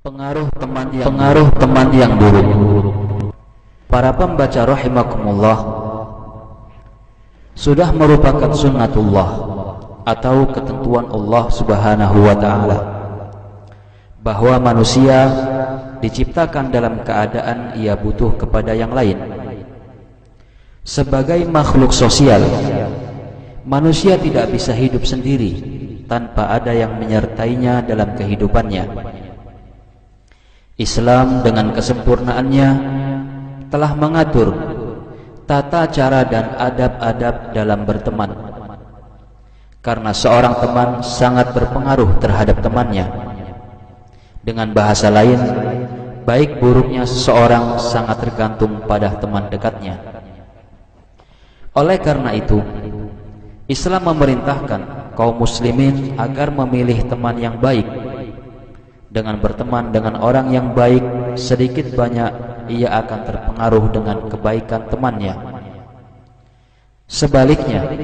Pengaruh teman yang buruk. Para pembaca rahimakumullah, sudah merupakan sunnatullah atau ketentuan Allah Subhanahu wa taala bahwa manusia diciptakan dalam keadaan ia butuh kepada yang lain. Sebagai makhluk sosial, manusia tidak bisa hidup sendiri tanpa ada yang menyertainya dalam kehidupannya. Islam dengan kesempurnaannya telah mengatur tata cara dan adab-adab dalam berteman, karena seorang teman sangat berpengaruh terhadap temannya. Dengan bahasa lain, baik buruknya seseorang sangat tergantung pada teman dekatnya. Oleh karena itu, Islam memerintahkan kaum muslimin agar memilih teman yang baik. Dengan berteman dengan orang yang baik, sedikit banyak ia akan terpengaruh dengan kebaikan temannya. Sebaliknya,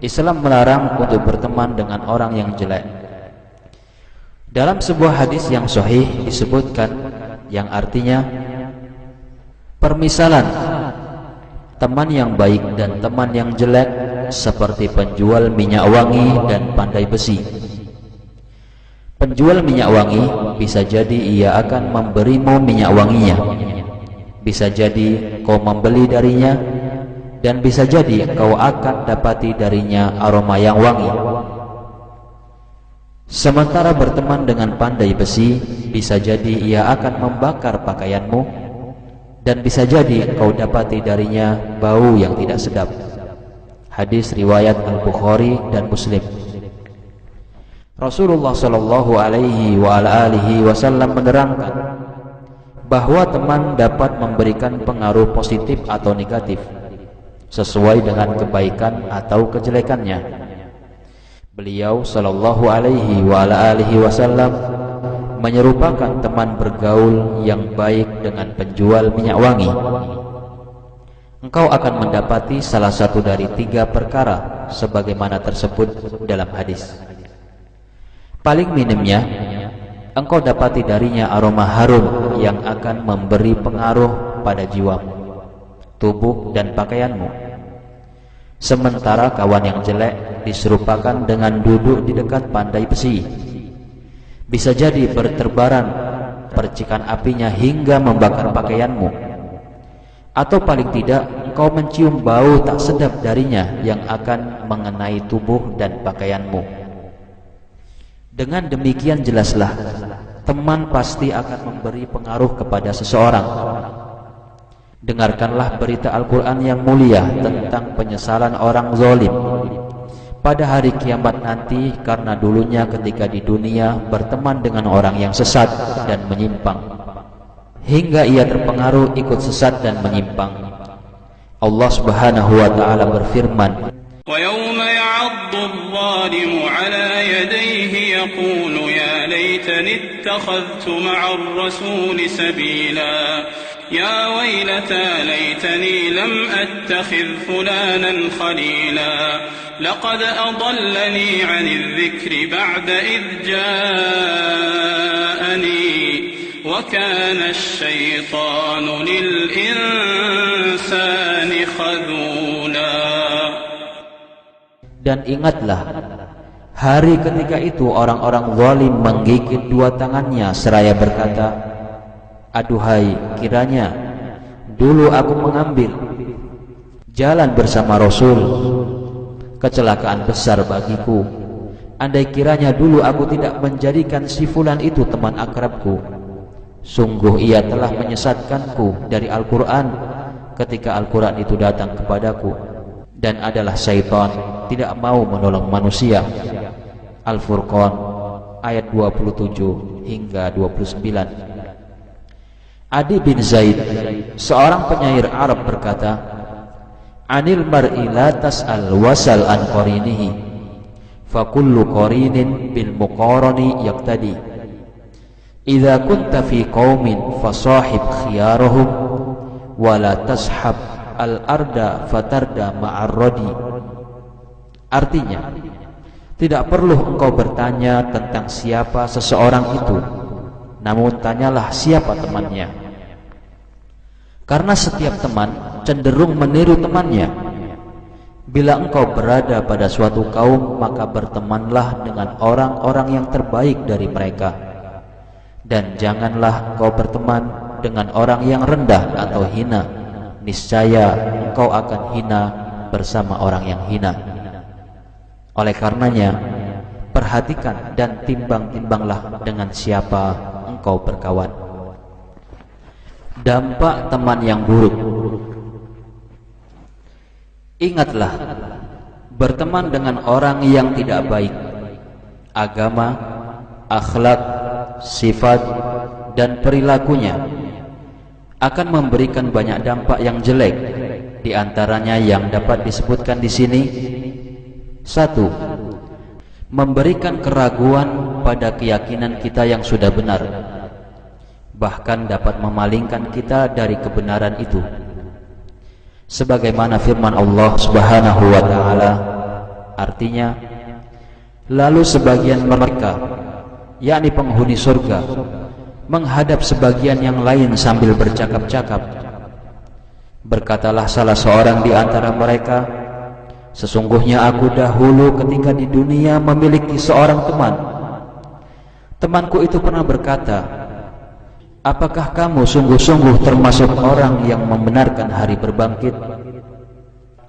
Islam melarang untuk berteman dengan orang yang jelek. Dalam sebuah hadis yang sahih disebutkan, yang artinya permisalan teman yang baik dan teman yang jelek seperti penjual minyak wangi dan pandai besi. Penjual minyak wangi bisa jadi ia akan memberimu minyak wanginya, bisa jadi kau membeli darinya, dan bisa jadi kau akan dapati darinya aroma yang wangi. Sementara berteman dengan pandai besi, bisa jadi ia akan membakar pakaianmu, dan bisa jadi kau dapati darinya bau yang tidak sedap. Hadis riwayat Al-Bukhari dan Muslim. Rasulullah Shallallahu Alaihi Wasallam menerangkan bahwa teman dapat memberikan pengaruh positif atau negatif sesuai dengan kebaikan atau kejelekannya. Beliau Shallallahu Alaihi Wasallam menyerupakan teman bergaul yang baik dengan penjual minyak wangi. Engkau akan mendapati salah satu dari 3 perkara sebagaimana tersebut dalam hadis. Paling minimnya, engkau dapati darinya aroma harum yang akan memberi pengaruh pada jiwamu, tubuh dan pakaianmu. Sementara kawan yang jelek diserupakan dengan duduk di dekat pandai besi. Bisa jadi berterbaran percikan apinya hingga membakar pakaianmu, atau paling tidak engkau mencium bau tak sedap darinya yang akan mengenai tubuh dan pakaianmu. Dengan demikian jelaslah teman pasti akan memberi pengaruh kepada seseorang. Dengarkanlah berita Al-Quran yang mulia tentang penyesalan orang zalim pada hari kiamat nanti, karena dulunya ketika di dunia berteman dengan orang yang sesat dan menyimpang, hingga ia terpengaruh ikut sesat dan menyimpang. Allah Subhanahu wa taala berfirman, وَيَوْمَ يَعَضُّ الظَّالِمُ عَلَى يَدَيْهِ يَقُولُ يَا لَيْتَنِي اتَّخَذْتُ مَعَ الرَّسُولِ سَبِيلًا يَا وَيْلَتَى لَيْتَنِي لَمْ أَتَّخِذْ فُلَانًا خَلِيلًا لَقَدْ أَضَلَّنِي عَنِ الذِّكْرِ بَعْدَ إِذْ جَاءَنِي وَكَانَ الشَّيْطَانُ لِلْإِنسَانِ خَذُولًا. Dan ingatlah, hari ketika itu orang-orang zalim menggigit 2 tangannya seraya berkata, aduhai, kiranya dulu aku mengambil jalan bersama Rasul. Kecelakaan besar bagiku, andai kiranya dulu aku tidak menjadikan si fulan itu teman akrabku. Sungguh ia telah menyesatkanku dari Al-Quran ketika Al-Quran itu datang kepadaku, dan adalah syaitan tidak mau menolong manusia. Al-Furqan ayat 27 hingga 29. Adi bin Zaid, seorang penyair Arab, berkata, anil mar'i la tas'al wasal an qarinihi fa kullu qarinin bil muqarani yaqtadi. Idza kunta fi qaumin fasahib khiyarahum wa la tashab al-arda fatarda ma'arrodi. Artinya, tidak perlu engkau bertanya tentang siapa seseorang itu, namun tanyalah siapa temannya. Karena setiap teman cenderung meniru temannya. Bila engkau berada pada suatu kaum, maka bertemanlah dengan orang-orang yang terbaik dari mereka. Dan janganlah engkau berteman dengan orang yang rendah atau hina. Niscaya engkau akan hina bersama orang yang hina. Oleh karenanya, perhatikan dan timbang-timbanglah dengan siapa engkau berkawan. Dampak teman yang buruk. Ingatlah, berteman dengan orang yang tidak baik, agama, akhlak, sifat, dan perilakunya akan memberikan banyak dampak yang jelek. Di antaranya yang dapat disebutkan di sini: 1. Memberikan keraguan pada keyakinan kita yang sudah benar, bahkan dapat memalingkan kita dari kebenaran itu. Sebagaimana firman Allah Subhanahu wa taala, artinya, lalu sebagian mereka, yakni penghuni surga, menghadap sebagian yang lain sambil bercakap-cakap. Berkatalah salah seorang di antara mereka, sesungguhnya aku dahulu ketika di dunia memiliki seorang teman. Temanku itu pernah berkata, apakah kamu sungguh-sungguh termasuk orang yang membenarkan hari berbangkit?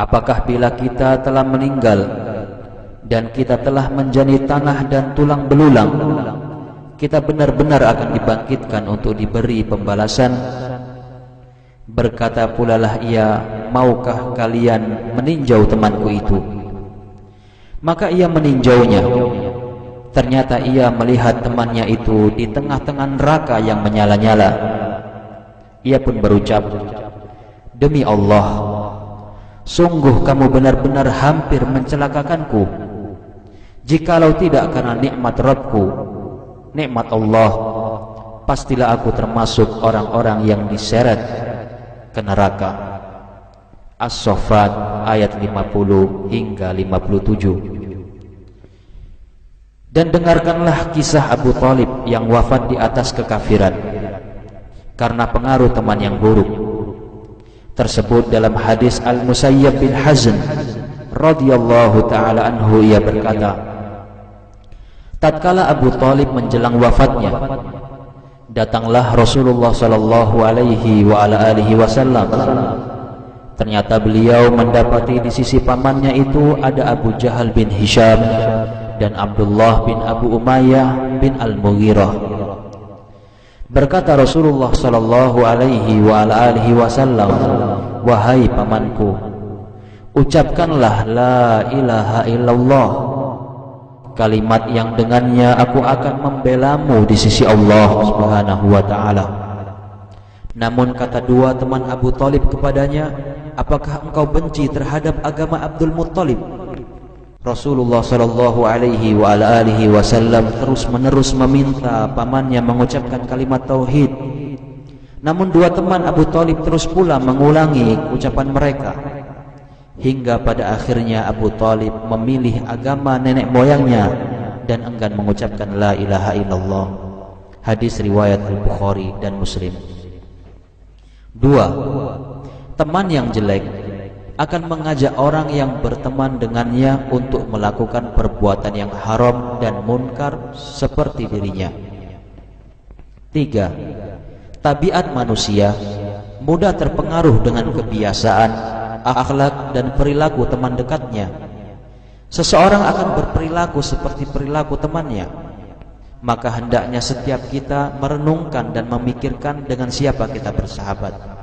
Apakah bila kita telah meninggal dan kita telah menjadi tanah dan tulang belulang, kita benar-benar akan dibangkitkan untuk diberi pembalasan? Berkata pula lah ia, maukah kalian meninjau temanku itu? Maka ia meninjaunya. Ternyata ia melihat temannya itu di tengah-tengah neraka yang menyala-nyala. Ia pun berucap, demi Allah, sungguh kamu benar-benar hampir mencelakakanku. Jikalau tidak karena nikmat Rabbku, nikmat Allah, pastilah aku termasuk orang-orang yang diseret ke neraka. As-Saffat ayat 50 hingga 57. Dan dengarkanlah kisah Abu Thalib yang wafat di atas kekafiran karena pengaruh teman yang buruk. Tersebut dalam hadis Al-Musayyab bin Hazn radhiyallahu taala anhu, ia berkata, tatkala Abu Thalib menjelang wafatnya, datanglah Rasulullah sallallahu alaihi wa ala alihi wasallam. Ternyata beliau mendapati di sisi pamannya itu ada Abu Jahal bin Hisham dan Abdullah bin Abu Umayyah bin Al-Mughirah. Berkata Rasulullah sallallahu alaihi wa ala alihi wasallam, wahai pamanku, ucapkanlah la ilaha illallah, kalimat yang dengannya aku akan membelamu di sisi Allah Subhanahu wa taala. Namun kata dua teman Abu Thalib kepadanya, apakah engkau benci terhadap agama Abdul Muttalib? Rasulullah sallallahu alaihi wa ala alihi wasallam terus-menerus meminta pamannya mengucapkan kalimat tauhid. Namun dua teman Abu Thalib terus pula mengulangi ucapan mereka, hingga pada akhirnya Abu Thalib memilih agama nenek moyangnya dan enggan mengucapkan la ilaha illallah. Hadis riwayat Al-Bukhari dan Muslim. 2. Teman yang jelek akan mengajak orang yang berteman dengannya untuk melakukan perbuatan yang haram dan munkar seperti dirinya. 3. Tabiat manusia mudah terpengaruh dengan kebiasaan, akhlak, dan perilaku teman dekatnya. Seseorang akan berperilaku seperti perilaku temannya. Maka hendaknya setiap kita merenungkan dan memikirkan dengan siapa kita bersahabat.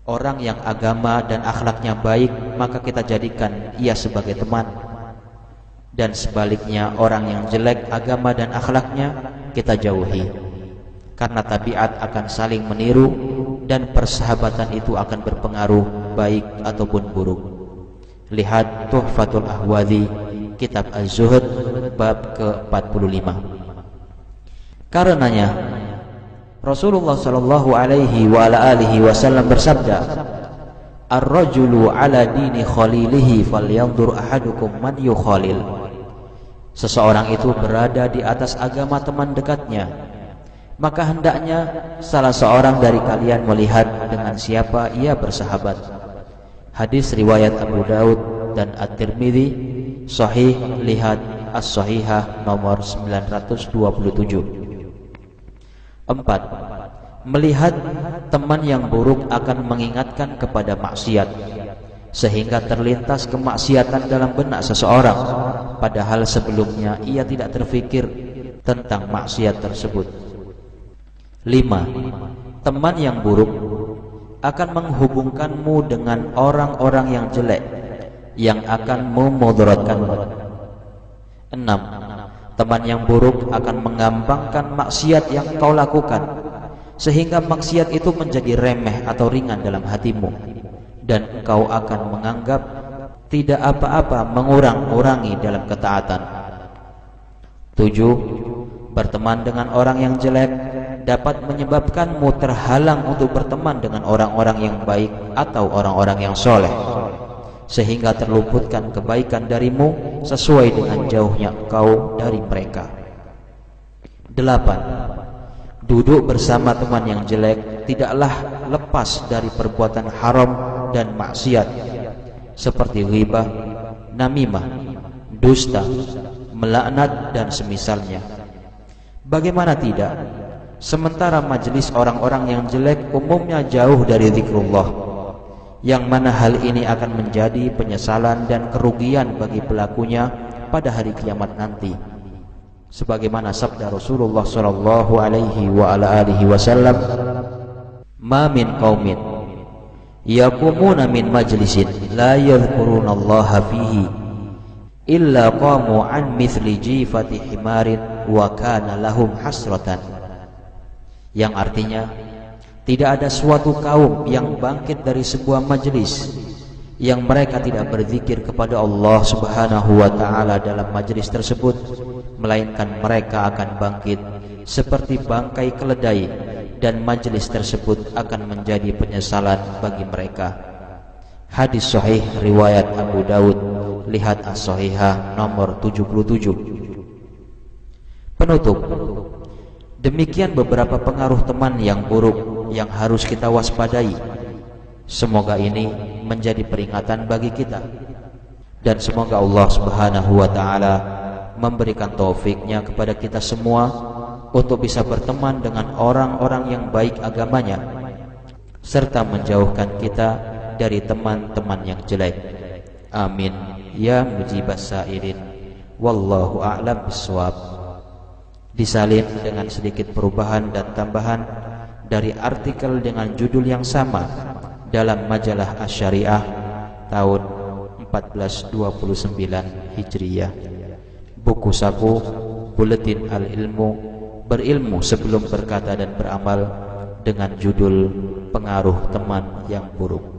Orang yang agama dan akhlaknya baik, maka kita jadikan ia sebagai teman. Dan sebaliknya, orang yang jelek agama dan akhlaknya, kita jauhi. Karena tabiat akan saling meniru dan persahabatan itu akan berpengaruh baik ataupun buruk. Lihat Tuhfatul Ahwadhi, kitab Az-Zuhud, bab ke-45. Karenanya Rasulullah sallallahu alaihi wa ala alihi wasallam bersabda, ar-rajulu ala dini khalilihi falyanzur ahadukum man yukhalil. Seseorang itu berada di atas agama teman dekatnya, maka hendaknya salah seorang dari kalian melihat dengan siapa ia bersahabat. Hadis riwayat Abu Daud dan At-Tirmidzi, sahih, lihat As-Sahihah nomor 927. 4. Melihat teman yang buruk akan mengingatkan kepada maksiat, sehingga terlintas kemaksiatan dalam benak seseorang, padahal sebelumnya ia tidak terfikir tentang maksiat tersebut. 5. Teman yang buruk akan menghubungkanmu dengan orang-orang yang jelek yang akan memudaratkanmu. 6. Teman yang buruk akan menggampangkan maksiat yang kau lakukan, sehingga maksiat itu menjadi remeh atau ringan dalam hatimu, dan engkau akan menganggap tidak apa-apa mengurang-urangi dalam ketaatan. 7. Berteman dengan orang yang jelek dapat menyebabkanmu terhalang untuk berteman dengan orang-orang yang baik atau orang-orang yang soleh, sehingga terluputkan kebaikan darimu sesuai dengan jauhnya engkau dari mereka. 8. Duduk bersama teman yang jelek tidaklah lepas dari perbuatan haram dan maksiat, seperti ghibah, namimah, dusta, melaknat dan semisalnya. Bagaimana tidak, sementara majelis orang-orang yang jelek umumnya jauh dari zikrullah, yang mana hal ini akan menjadi penyesalan dan kerugian bagi pelakunya pada hari kiamat nanti. Sebagaimana sabda Rasulullah sallallahu alaihi wa ala alihi wasallam, "Ma min qaumin yaqumuna min majlisin la yadhkurunallaha fihi illa qamu an mithli jifati himarin wa kana lahum hasratan." Yang artinya, tidak ada suatu kaum yang bangkit dari sebuah majelis yang mereka tidak berzikir kepada Allah Subhanahu wa taala dalam majelis tersebut, melainkan mereka akan bangkit seperti bangkai keledai, dan majelis tersebut akan menjadi penyesalan bagi mereka. Hadis sahih riwayat Abu Daud, lihat As-Sahihah nomor 77. Penutup. Demikian beberapa pengaruh teman yang buruk yang harus kita waspadai. Semoga ini menjadi peringatan bagi kita, dan semoga Allah Subhanahu wa taala memberikan taufiknya kepada kita semua untuk bisa berteman dengan orang-orang yang baik agamanya, serta menjauhkan kita dari teman-teman yang jelek. Amin ya mujibas sa'irin. Wallahu a'lam bishawab. Disalin dengan sedikit perubahan dan tambahan dari artikel dengan judul yang sama dalam majalah Asy-Syariah tahun 1429 Hijriyah. Buku saku Buletin Al-Ilmu, berilmu sebelum berkata dan beramal, dengan judul Pengaruh Teman yang Buruk.